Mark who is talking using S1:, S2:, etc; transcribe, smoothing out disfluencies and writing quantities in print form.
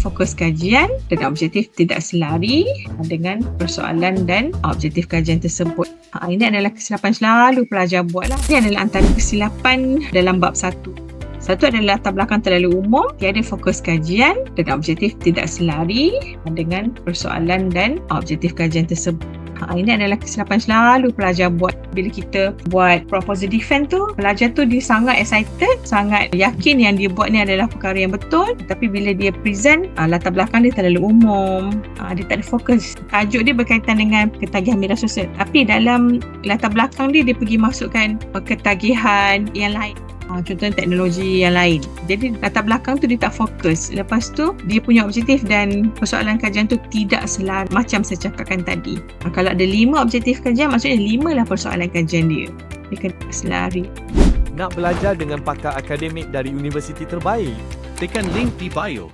S1: fokus kajian dan objektif tidak selari dengan persoalan dan objektif kajian tersebut. Ini adalah kesilapan selalu pelajar buatlah. Ini adalah antara kesilapan dalam bab 1. Satu adalah latar belakang terlalu umum, tiada fokus kajian dan objektif tidak selari dengan persoalan dan objektif kajian tersebut. Ini adalah kesilapan selalu pelajar buat. Bila kita buat proposal defense tu, pelajar tu dia sangat excited, sangat yakin yang dia buat ni adalah perkara yang betul. Tapi bila dia present, latar belakang dia terlalu umum, dia tak ada fokus. Tajuk dia berkaitan dengan ketagihan media sosial, tapi dalam latar belakang dia pergi masukkan ketagihan yang lain. Contohnya teknologi yang lain. Jadi latar belakang tu dia tak fokus. Lepas tu dia punya objektif dan persoalan kajian tu tidak selari macam saya cakapkan tadi. Kalau ada 5 objektif kajian, maksudnya 5 lah persoalan kajian dia. Dia kena selari.
S2: Nak belajar dengan pakar akademik dari universiti terbaik?
S3: Tekan link di bio.